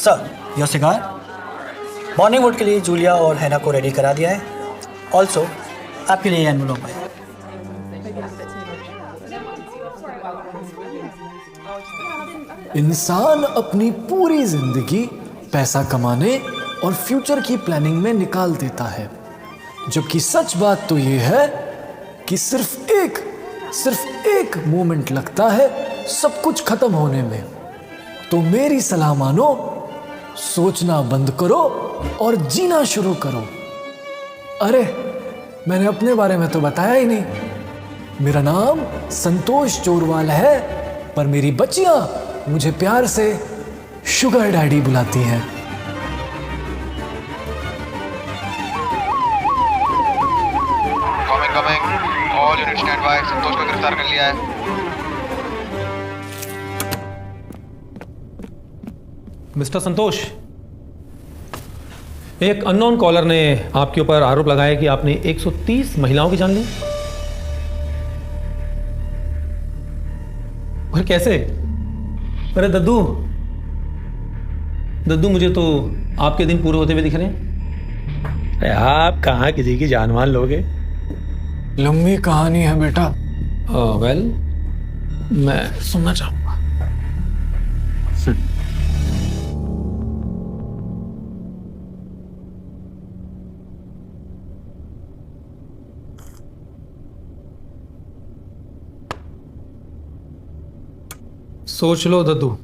Sir your cigar. Morning vote के लिए Julia और हैना को रेडी करा दिया है। ऑल्सो आपके लिए एनवेलप है। इंसान अपनी पूरी जिंदगी पैसा कमाने और फ्यूचर की प्लानिंग में निकाल देता है, जबकि सच बात तो ये है कि सिर्फ एक मोमेंट लगता है सब कुछ खत्म होने में। तो मेरी सलाह मानो, सोचना बंद करो और जीना शुरू करो। अरे मैंने अपने बारे में तो बताया ही नहीं। मेरा नाम संतोष चोरवाल है, पर मेरी बच्चियां मुझे प्यार से शुगर डैडी बुलाती हैं। Coming all unit stand by. Santosh को गिरफ्तार कर लिया है। मिस्टर संतोष, एक अननोन कॉलर ने आपके ऊपर आरोप लगाया कि आपने 130 महिलाओं की जान ली। और कैसे? अरे दद्दू, मुझे तो आपके दिन पूरे होते हुए दिख रहे हैं। अरे आप कहाँ किसी की जान मान लोगे? लंबी कहानी है बेटा। वेल, मैं सुनना चाहूंगा। सोच लो दद्दू,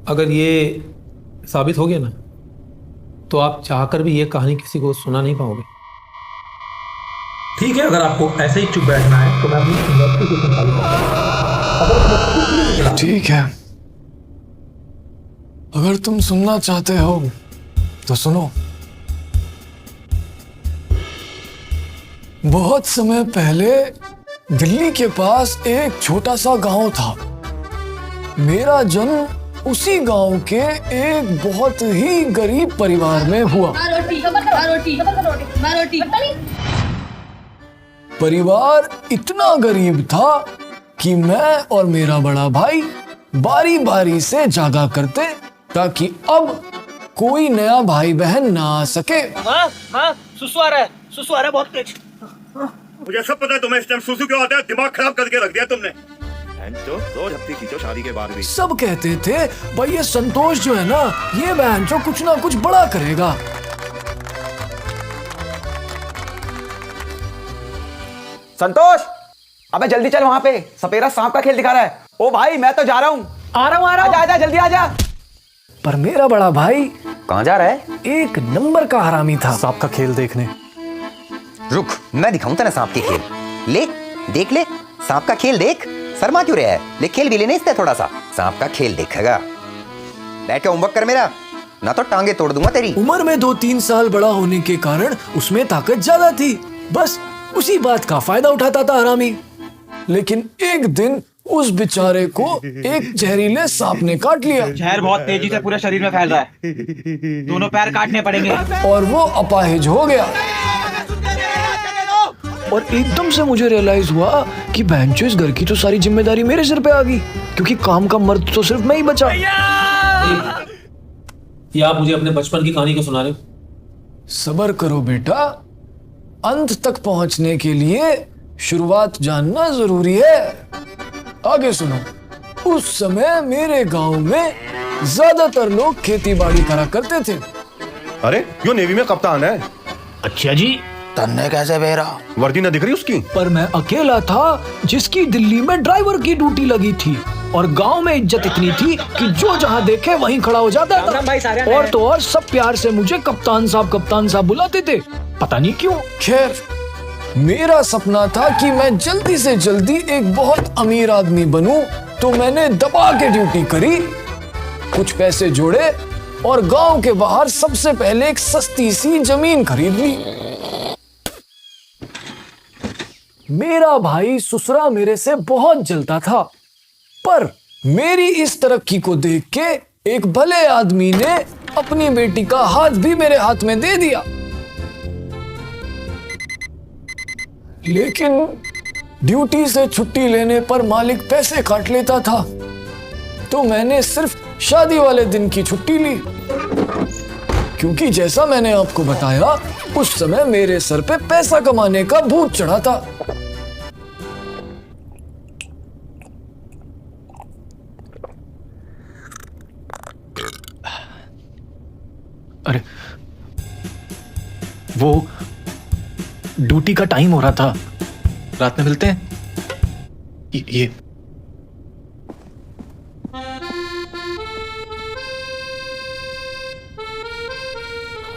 अगर ये साबित हो गया ना, तो आप चाहकर भी ये कहानी किसी को सुना नहीं पाओगे। ठीक है, अगर आपको ऐसे ही चुप बैठना है तो मैं अपनी इन्वेस्टिगेशन चालू करूंगा। ठीक है, अगर तुम सुनना चाहते हो तो सुनो। बहुत समय पहले दिल्ली के पास एक छोटा सा गांव था। मेरा जन्म उसी गांव के एक बहुत ही गरीब परिवार में हुआ। परिवार इतना गरीब था कि मैं और मेरा बड़ा भाई बारी बारी से जागा करते ताकि अब कोई नया भाई बहन ना आ सके। हाँ, सुसु आ रहा है बहुत तेज। मुझे सब पता है तुम्हें इस टाइम सुसु क्यों आता है। दिमाग खराब करके रख दिया तुमने। तो 2 हफ्ते खींचो शादी के बाद भी। सब कहते थे भाई ये संतोष जो है ना, ये बहन जो कुछ ना कुछ बड़ा करेगा। संतोष, अबे जल्दी चल, वहां पे सपेरा सांप का खेल दिखा रहा है। ओ भाई मैं तो जा रहा हूँ। आ रहा हूँ। आजा जल्दी आजा। पर मेरा बड़ा भाई कहाँ जा रहा है? एक नंबर का हरामी था। सांप का खेल देखने। रुक, मैं दिखाऊं तेरा सांप के खेल। ले देख ले, सांप का खेल देख। शर्मा क्यों रहा है? ले खेल भी लेने इससे थोड़ा सा। सांप का खेल देखेगा। बैठ के होमवर्क कर मेरा, ना तो टांगे तोड़ दूंगा तेरी। उम्र में 2-3 साल बड़ा होने के कारण उसमें ताकत ज्यादा थी। बस उसी बात का फायदा उठाता था हरामी। लेकिन एक दिन उस बेचारे को एक जहरीले सांप ने काट लिया। जहर बहुत तेजी से पूरे शरीर में फैल रहा है। दोनों पैर काटने पड़ेंगे। और वो अपाहिज हो गया। और एकदम से मुझे रियलाइज हुआ कि बहनचोद इस घर की तो सारी जिम्मेदारी मेरे सिर पे आ गई, क्योंकि काम का मर्द तो सिर्फ मैं ही बचा। ये आप मुझे अपने बचपन की कहानी को सुना रहे हो? सब्र करो बेटा, अंत तक पहुंचने के लिए शुरुआत जानना जरूरी है। आगे सुनो। उस समय मेरे गांव में ज्यादातर लोग खेती बाड़ी करा करते थे। अरे यो नेवी में कप्तान है। अच्छा जी, तन्ने कैसे बेरा? वर्दी न दिख रही उसकी? पर मैं अकेला था जिसकी दिल्ली में ड्राइवर की ड्यूटी लगी थी, और गांव में इज्जत इतनी थी कि जो जहां देखे वहीं खड़ा हो जाता था। और तो और सब प्यार से मुझे कप्तान साहब बुलाते थे, पता नहीं क्यों। खैर, मेरा सपना था कि मैं जल्दी से जल्दी एक बहुत अमीर आदमी बनूं, तो मैंने दबा के ड्यूटी करी, कुछ पैसे जोड़े और गांव के बाहर सबसे पहले एक सस्ती सी जमीन खरीद ली। मेरा भाई ससुरा मेरे से बहुत जलता था, पर मेरी इस तरक्की को देख के एक भले आदमी ने अपनी बेटी का हाथ भी मेरे हाथ में दे दिया। लेकिन ड्यूटी से छुट्टी लेने पर मालिक पैसे काट लेता था, तो मैंने सिर्फ शादी वाले दिन की छुट्टी ली, क्योंकि जैसा मैंने आपको बताया उस समय मेरे सर पे पैसा कमाने का भूत चढ़ा था। अरे वो ड्यूटी का टाइम हो रहा था, रात में मिलते हैं। ये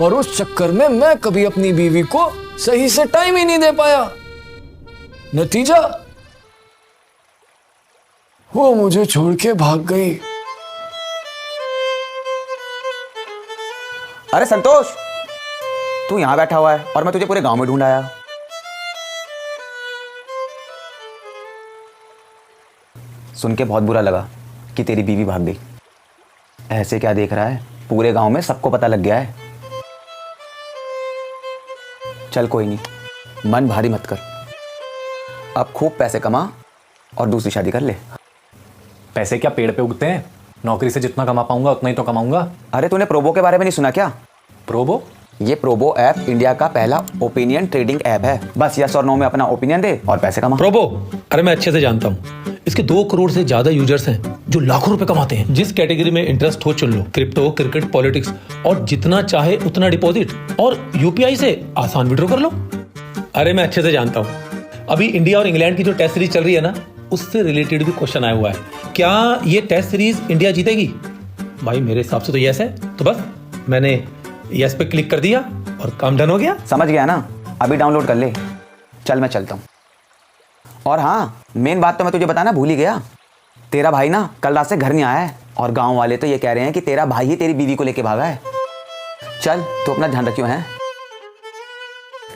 और उस चक्कर में मैं कभी अपनी बीवी को सही से टाइम ही नहीं दे पाया। नतीजा वो मुझे छोड़ के भाग गई। अरे संतोष, तू यहां बैठा हुआ है और मैं तुझे पूरे गांव में ढूंढ आया। सुन के बहुत बुरा लगा कि तेरी बीवी भाग गई। ऐसे क्या देख रहा है, पूरे गांव में सबको पता लग गया है। चल कोई नहीं, मन भारी मत कर, अब खूब पैसे कमा और दूसरी शादी कर ले। पैसे क्या पेड़ पे उगते हैं? नौकरी से जितना कमा पाऊंगा उतना ही तो कमाऊंगा। अरे तूने प्रोबो के बारे में नहीं सुना क्या? प्रोबो? ये प्रोबो ऐप इंडिया का पहला ओपिनियन ट्रेडिंग ऐप है। बस यस और नो में अपना ओपिनियन दे और पैसे कमा। प्रोबो, अरे मैं अच्छे से जानता हूँ, इसके 2 करोड़ से ज्यादा यूजर्स हैं जो लाखों रुपए कमाते हैं। जिस कैटेगरी में इंटरेस्ट हो चुन लो, क्रिप्टो, क्रिकेट, पॉलिटिक्स, और जितना चाहे उतना डिपॉजिट, और यूपीआई से आसान विड्रॉ कर लो। अरे मैं अच्छे से जानता हूँ, अभी इंडिया और इंग्लैंड की जो टेस्ट सीरीज चल रही है ना, उससे रिलेटेड भी क्वेश्चन आया हुआ है। क्या ये टेस्ट सीरीज इंडिया जीतेगी? भाई मेरे हिसाब से तो यस है, तो बस मैंने यस पे क्लिक कर दिया और काम डन हो गया। समझ गया ना? अभी डाउनलोड कर ले। चल मैं चलता हूँ। और हाँ, मेन बात तो मैं तुझे बताना भूल ही गया, तेरा भाई ना कल रात से घर नहीं आया है और गांव वाले तो ये कह रहे हैं कि तेरा भाई ही तेरी बीवी को लेके भागा है। चल तो अपना ध्यान रखियो है।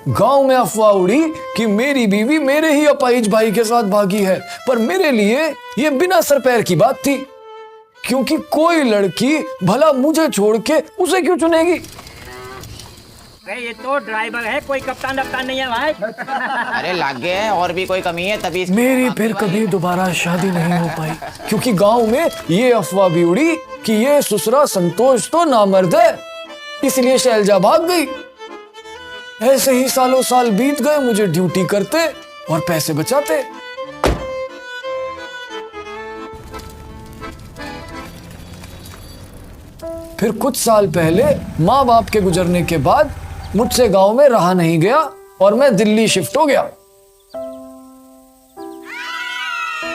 गांव में अफवाह उड़ी कि मेरी बीवी मेरे ही अपाहिज भाई के साथ भागी है, पर मेरे लिए ये बिना सर पैर की बात थी, क्योंकि कोई लड़की भला मुझे छोड़ के उसे क्यों चुनेगी? ये तो ड्राइवर है, कोई कप्तान वप्तान नहीं है भाई। अरे लागे है, और भी कोई कमी है तभी। मेरी फिर कभी दोबारा शादी नहीं हो पाई, क्योंकि गांव में ये अफवाह भी उड़ी कि ये ससुरा संतोष तो नामर्द है, इसलिए शैलजा भाग गई। ऐसे ही सालों साल बीत गए मुझे ड्यूटी करते और पैसे बचाते। फिर कुछ साल पहले माँ बाप के गुजरने के बाद मुझसे गांव में रहा नहीं गया और मैं दिल्ली शिफ्ट हो गया।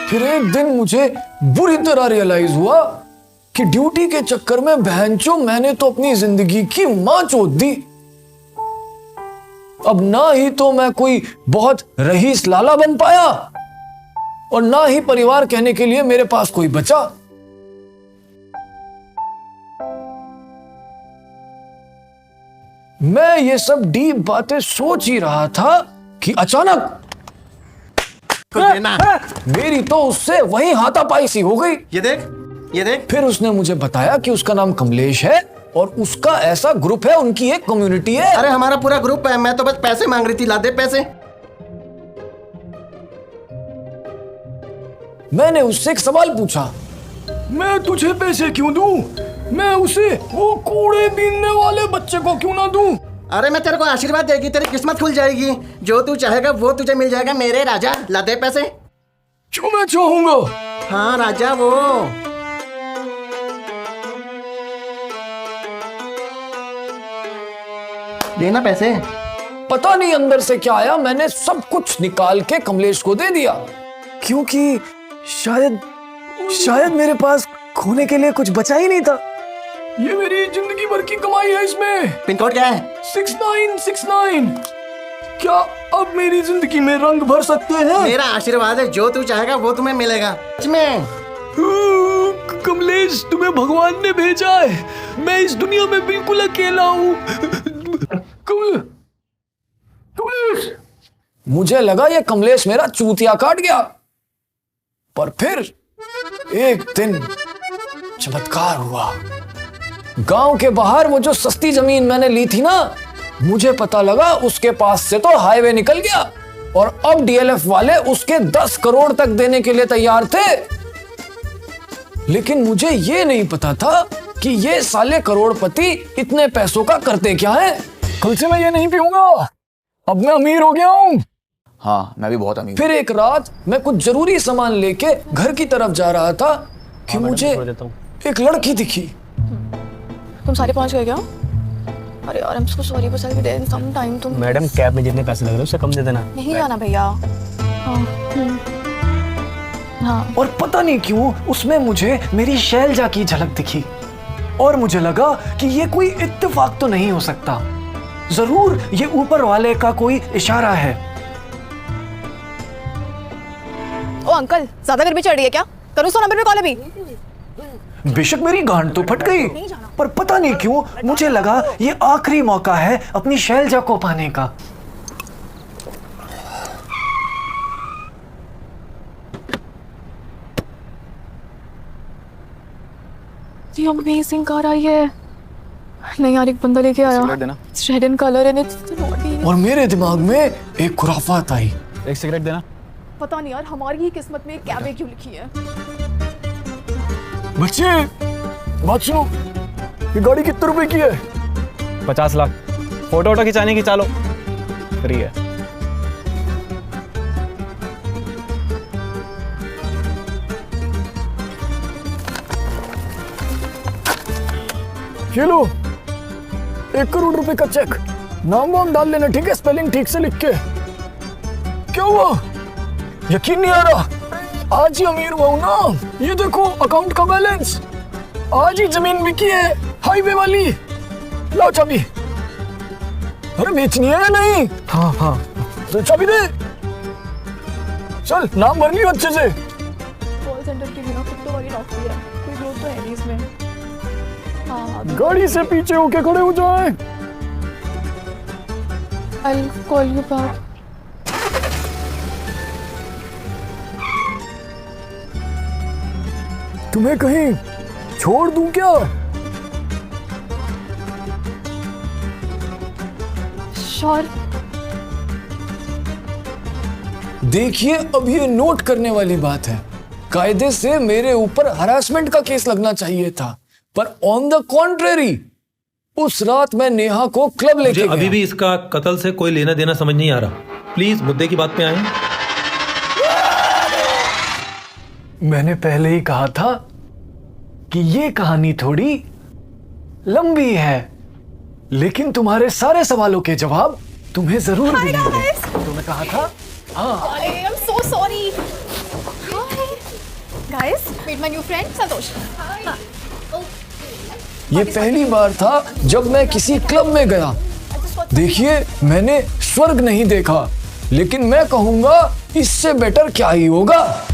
फिर एक दिन मुझे बुरी तरह रियलाइज हुआ कि ड्यूटी के चक्कर में बहनचोद मैंने तो अपनी जिंदगी की मां चोद दी। अब ना ही तो मैं कोई बहुत रईस लाला बन पाया और ना ही परिवार कहने के लिए मेरे पास कोई बचा। मैं ये सब डीप बातें सोच ही रहा था कि अचानक मेरी तो उससे वही हाथापाई सी हो गई। ये देख। फिर उसने मुझे बताया कि उसका नाम कमलेश है और उसका ऐसा ग्रुप है, उनकी एक कम्युनिटी है। अरे हमारा पूरा ग्रुप है, मैं तो बस पैसे मांग रही थी, ला दे पैसे। मैंने उससे एक सवाल पूछा, मैं तुझे पैसे क्यों दूं? मैं उसे वो कूड़े बीनने वाले बच्चे को क्यों ना दूं? अरे मैं तेरे को आशीर्वाद देगी, तेरी किस्मत खुल जाएगी, जो तू चाहेगा वो तुझे मिल जाएगा मेरे राजा। ला दे पैसे। जो मैं चाहूंगा? हाँ राजा, वो देना पैसे। पता नहीं अंदर से क्या आया, मैंने सब कुछ निकाल के कमलेश को दे दिया, क्योंकि शायद मेरे पास खोने के लिए कुछ बचा ही नहीं था। ये मेरी जिंदगी भर की कमाई है। इसमें पिन कोड क्या है? 6969। क्या अब मेरी जिंदगी में रंग भर सकते हैं? मेरा आशीर्वाद है, जो तू चाहेगा वो तुम्हें मिलेगा। सच में कमलेश, तुम्हें भगवान ने भेजा है, मैं इस दुनिया में बिल्कुल अकेला हूँ। कमलेश, मुझे लगा ये कमलेश मेरा चूतिया काट गया, पर फिर एक दिन चमत्कार हुआ। गांव के बाहर वो जो सस्ती जमीन मैंने ली थी ना, मुझे पता लगा उसके पास से तो हाईवे निकल गया और अब डीएलएफ वाले उसके 10 करोड़ तक देने के लिए तैयार थे। लेकिन मुझे ये नहीं पता था कि ये साले करोड़पति इतने पैसों का करते क्या है। कल से मैं ये नहीं पीऊंगा, अब मैं अमीर हो गया हूँ। हाँ मैं भी बहुत अमीर। फिर एक रात मैं कुछ जरूरी सामान लेके घर की तरफ जा रहा था कि मुझे एक लड़की दिखी। तुम सारे पहुंच गए क्या? अरे यार आई एम सो सॉरी, बस I will take some time. तुम मैडम कैब में जितने पैसे लग रहे हैं उससे कम दे देना। नहीं जाना भैया। हाँ और पता नहीं क्यों उसमें मुझे मेरी शैलजा की झलक दिखी और मुझे लगा कि ये कोई इत्तेफाक तो नहीं हो सकता, जरूर ये ऊपर वाले का कोई इशारा है। ओ अंकल, ज्यादा गर्मी चढ़ रही है क्या? करूँ 100 नंबर पे कॉल अभी? बेशक मेरी गांड तो फट गई, पर पता नहीं क्यों मुझे लगा ये आखिरी मौका है अपनी शैलजा को पाने का। ये अमेजिंग कार आई है। नहीं यार, एक बंदा लेके आया, red in colour and it's naughty. और मेरे दिमाग में एक खुराफात आई। एक सिगरेट देना। पता नहीं यार, हमारी ही किस्मत में कैबे क्यों लिखी है। बच्चे बात सुनो, ये गाड़ी कितने रुपए की है? 50 लाख। फोटो वोटो खिंचाने की चालो, फ्री है। ये लो 1 करोड़ रुपए का चेक, नाम वाम डाल लेना ठीक है, स्पेलिंग ठीक से लिख के। क्या हुआ, यकीन नहीं आ रहा? आज ही अमीर हुआ हूं ना। ये देखो अकाउंट का बैलेंस, आज ही जमीन बिकी है हाईवे वाली। लाओ चाबी। अरे बेचनी है या नहीं? हाँ हाँ, तो चाबी दे। चल नाम भर लियो अच्छे से। कॉल सेंटर की बिना क्रिप्टो वाली नौकरी है, कोई ग्रोथ तो है नहीं इसमें। हाँ गाड़ी से पीछे होके खड़े हो जाए। I'll call you back. तुम्हें कहीं छोड़ दूं क्या? श्योर। देखिए अब ये नोट करने वाली बात है, कायदे से मेरे ऊपर हरासमेंट का केस लगना चाहिए था, पर ऑन द कॉन्ट्रेरी उस रात मैं नेहा को क्लब लेके गया। अभी भी इसका कत्ल से कोई लेना देना समझ नहीं आ रहा। प्लीज मुद्दे की बात पे आए। मैंने पहले ही कहा था कि ये कहानी थोड़ी लंबी है, लेकिन तुम्हारे सारे सवालों के जवाब तुम्हें जरूर मिलेंगे। तो मैं कहा था। हाँ I am so sorry. Hi. Guys, meet my new friend संतोष। ये पहली बार था जब मैं किसी क्लब में गया। देखिए मैंने स्वर्ग नहीं देखा, लेकिन मैं कहूंगा इससे बेटर क्या ही होगा।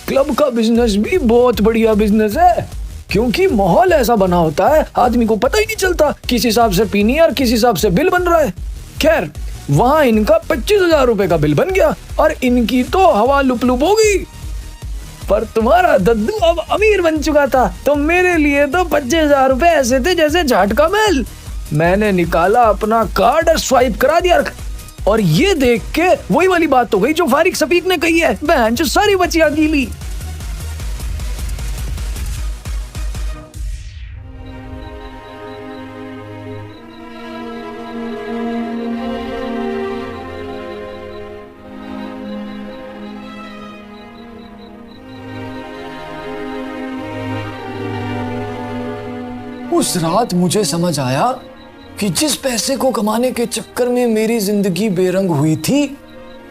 क्लब का बिजनेस भी बहुत बढ़िया बिजनेस है, क्योंकि माहौल ऐसा बना होता है आदमी को पता ही नहीं चलता किस हिसाब से पीनी है और किस हिसाब से बिल बन रहा है। खैर वहां इनका 25,000 रुपए का बिल बन गया और इनकी तो हवा लुप हो गई। पर तुम्हारा दद्दू अब अमीर बन चुका था, तो मेरे लिए तो 25,000 रुपए ऐसे थे जैसे झाट का महल। मैंने निकाला अपना कार्ड और स्वाइप करा दिया, और ये देख के वही वाली बात हो गई जो फारिक सफीक ने कही है, बहन जो सारी बचियां गीली। उस रात मुझे समझ आया कि जिस पैसे को कमाने के चक्कर में मेरी जिंदगी बेरंग हुई थी,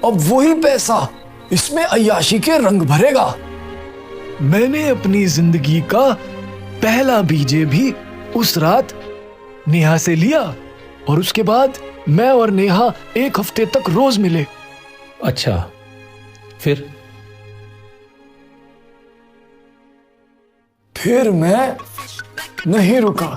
अब वही पैसा इसमें अय्याशी के रंग भरेगा। मैंने अपनी जिंदगी का पहला बीजे भी उस रात नेहा से लिया, और उसके बाद मैं और नेहा 1 हफ्ते तक रोज मिले। अच्छा, फिर फिर मैं नहीं रुका।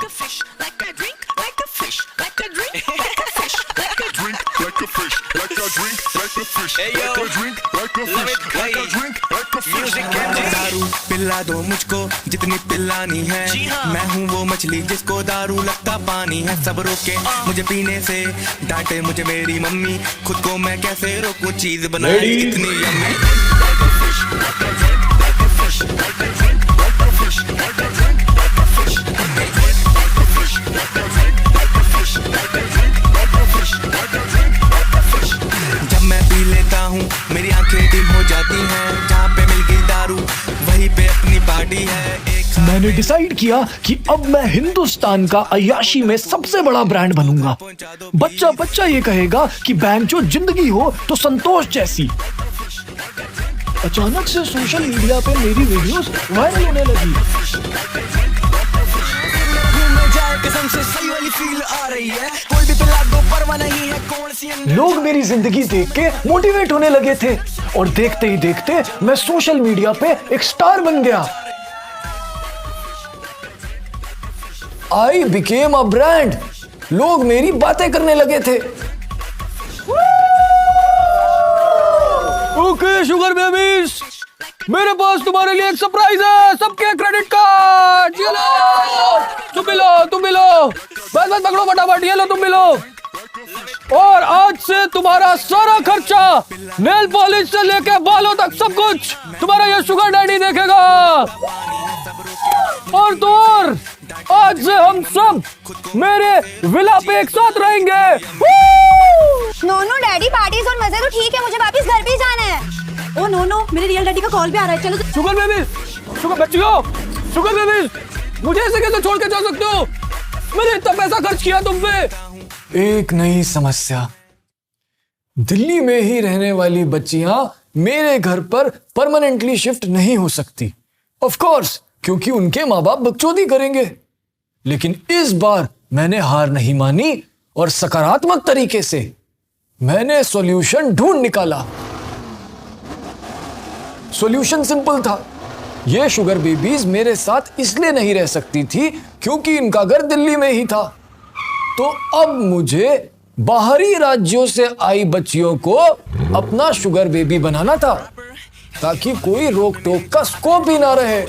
दारू पिला दो मुझको जितनी पिलानी है, मैं हूँ वो मछली जिसको दारू लगता पानी है। सब रोके मुझे पीने से, डांटे मुझे मेरी मम्मी, खुद को मैं कैसे रोकूं, चीज बनाई इतनी यम्मी। जब मैं पी लेता हूँ मेरी आंखें डिम हो जाती हैं, जहाँ पे मिल गई दारू वहीं पे अपनी पार्टी है। मैंने डिसाइड किया कि अब मैं हिंदुस्तान का अय्याशी में सबसे बड़ा ब्रांड बनूंगा। बच्चा बच्चा ये कहेगा कि बैंक जो जिंदगी हो तो संतोष जैसी। अचानक से सोशल मीडिया पे मेरी वीडियोस वायरल होने लगी। लोग मेरी जिंदगी देख के मोटिवेट होने लगे थे और देखते ही देखते मैं सोशल मीडिया पे एक स्टार बन गया। I became a brand. लोग मेरी बातें करने लगे थे। ओके शुगर बेबीज, मेरे पास तुम्हारे लिए एक सरप्राइज है। सबके क्रेडिट कार्ड ये लो। तुम भी लो। बस पकड़ो फटाफट, ये लो तुम भी लो। और आज से तुम्हारा सारा खर्चा, नेल पॉलिश से लेके बालों तक सब कुछ तुम्हारा ये शुगर डैडी देखेगा। और तो और आज से हम सब मेरे विला पे एक साथ रहेंगे। नो डैडी, पार्टीज और मजे तो ठीक है, मुझे वापस घर भी जाना है। ओ नो, मेरे रियल डैडी का कॉल भी आ रहा है। चलो शुगर बेबी, शुगर बच्चियों, शुगर बेबी, मुझे ऐसे कैसे छोड़ के जा सकते हो? मैंने इतना पैसा खर्च किया तुम पे। एक नई समस्या। दिल्ली में ही रहने वाली बच्चियां मेरे घर पर परमानेंटली शिफ्ट नहीं हो सकती। ऑफ कोर्स, क्योंकि उनके माँ बाप बकचोदी करेंगे। लेकिन इस बार मैंने हार नहीं मानी और सकारात्मक तरीके से मैंने सॉल्यूशन ढूंढ निकाला। सॉल्यूशन सिंपल था। ये शुगर बेबीज मेरे साथ इसलिए नहीं रह सकती थी क्योंकि इनका घर दिल्ली में ही था। तो अब मुझे बाहरी राज्यों से आई बच्चियों को अपना शुगर बेबी बनाना था ताकि कोई रोक टोक का स्कोप ही ना रहे।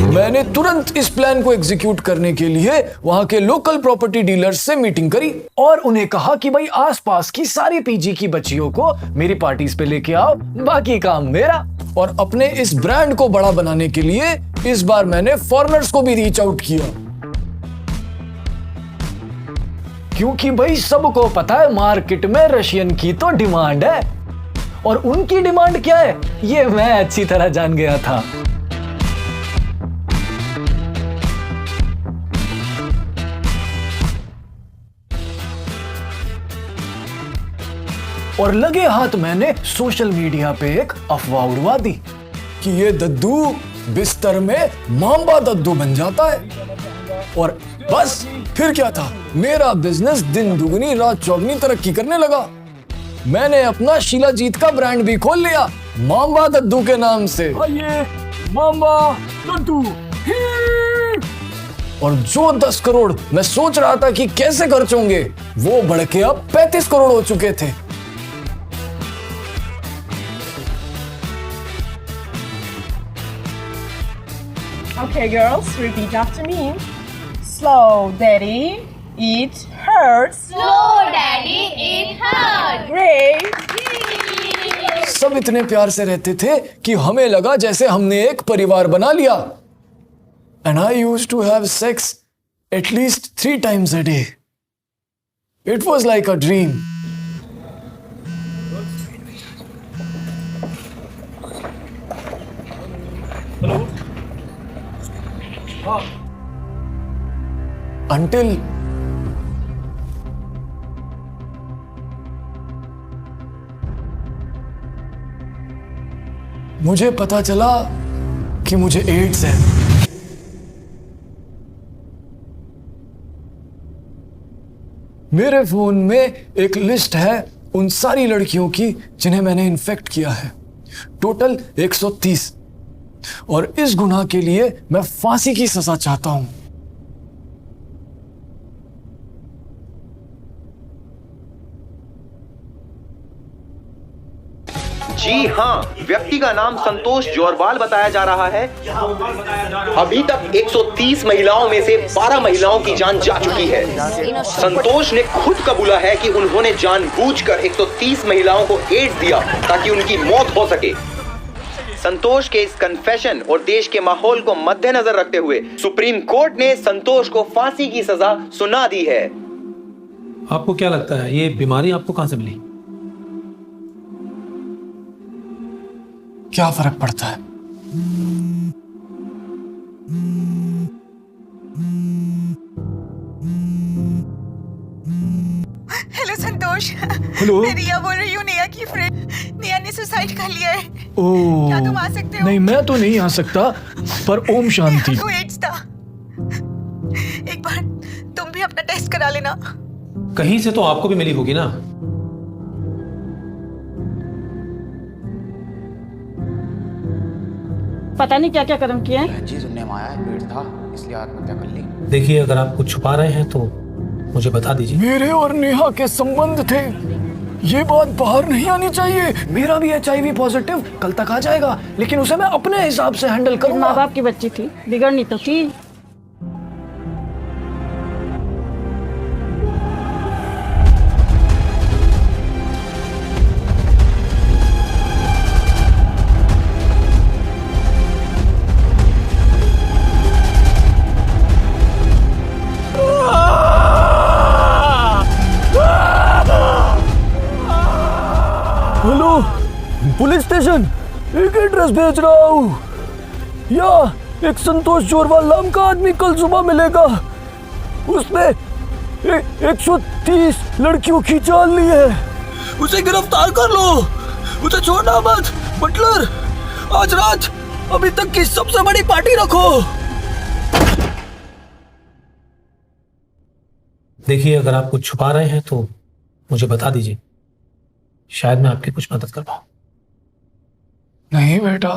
मैंने तुरंत इस प्लान को एग्जीक्यूट करने के लिए वहां के लोकल प्रॉपर्टी डीलर्स से मीटिंग करी और उन्हें कहा कि भाई आसपास की सारी पीजी की बच्चियों को मेरी पार्टीज पे लेके आओ, बाकी काम मेरा। और अपने इस ब्रांड को बड़ा बनाने के लिए इस बार मैंने फॉरेनर्स को भी रीच आउट किया, क्योंकि भाई सबको पता है मार्केट में रशियन की तो डिमांड है और उनकी डिमांड क्या है ये मैं अच्छी तरह जान गया था। और लगे हाथ मैंने सोशल मीडिया पे एक अफवाह उड़वा दी कि ये दद्दू बिस्तर में मांबा दद्दू बन जाता है। और बस फिर क्या था, मेरा बिजनेस दिन दुगनी रात चौगनी तरक्की करने लगा। मैंने अपना शीलाजीत का ब्रांड भी खोल लिया मांबा दद्दू के नाम से। ये मांबा दद्दू। और जो 10 करोड़ मैं सोच रहा था कि कैसे खर्च होंगे वो बढ़ के अब 35 करोड़ हो चुके थे। Okay, girls, repeat after me. Slow, daddy, it hurts. Slow, daddy, it hurts. Great. सब इतने प्यार से रहते थे कि हमें लगा जैसे हमने एक परिवार बना लिया। And I used to have sex at least 3 times a day. It was like a dream. Until मुझे पता चला कि मुझे एड्स है। मेरे फोन में एक लिस्ट है उन सारी लड़कियों की जिन्हें मैंने इन्फेक्ट किया है, टोटल 130। और इस गुनाह के लिए मैं फांसी की सजा चाहता हूं। जी हाँ, व्यक्ति का नाम संतोष जोरवाल बताया जा रहा है। अभी तक 130 महिलाओं में से 12 महिलाओं की जान जा चुकी है। संतोष ने खुद कबूला है कि उन्होंने जानबूझकर 130 महिलाओं को एड्स दिया ताकि उनकी मौत हो सके। संतोष के इस कन्फेशन और देश के माहौल को मद्देनजर रखते हुए सुप्रीम कोर्ट ने संतोष को फांसी की सजा सुना दी है। आपको क्या लगता है ये बीमारी आपको कहां से मिली? क्या फर्क पड़ता है? हेलो संतोष। हेलो। मैं रिया बोल रही हूँ, नेहा की फ्रेंड। नेहा ने सुसाइड कर लिया है। ओह, क्या तुम आ सकते हो? नहीं, मैं तो नहीं आ सकता, पर ओम शांति। नेहा को एड्स था। एक बार तुम भी अपना टेस्ट करा लेना। कहीं से तो आपको भी मिली होगी ना? पता नहीं क्या क्या कर्म किए हैं। जी सुनने में आया है पेट था इसलिए आत्महत्या कर ली। देखिए, अगर आप कुछ छुपा रहे हैं तो मुझे बता दीजिए। मेरे और नेहा के संबंध थे, ये बात बाहर नहीं आनी चाहिए। मेरा भी HIV पॉजिटिव कल तक आ जाएगा, लेकिन उसे मैं अपने हिसाब से हैंडल करूंगा। माँ बाप की बच्ची थी, बिगड़नी तो थी। Hello, police station. एक एड्रेस भेज रहा हूँ, या एक संतोष जोरवाल नाम का आदमी कल सुबह मिलेगा। उसने 130 लड़कियों की जान ली है। उसे गिरफ्तार कर लो, उसे छोड़ना मत। बटलर, आज रात अभी तक की सबसे बड़ी पार्टी रखो। देखिए, अगर आप कुछ छुपा रहे हैं तो मुझे बता दीजिए, शायद मैं आपकी कुछ मदद कर पाऊं। नहीं बेटा,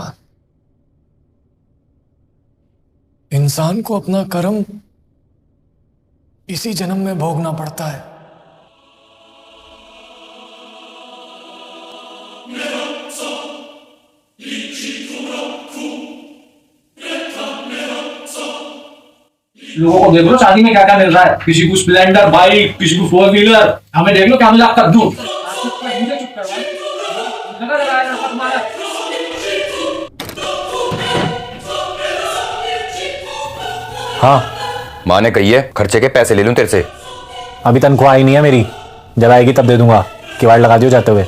इंसान को अपना कर्म इसी जन्म में भोगना पड़ता है। लोगों को देख लो शादी में क्या क्या मिल रहा है। किसी को स्प्लेंडर बाइक, किसी को 4 व्हीलर। हमें देख लो क्या मिला आपका दूध। हाँ, माँ ने कही है खर्चे के पैसे ले लूं तेरे से। अभी तनख्वाह आई नहीं है मेरी, जब आएगी तब दे दूंगा। किवाड़ लगा दियो जाते हुए।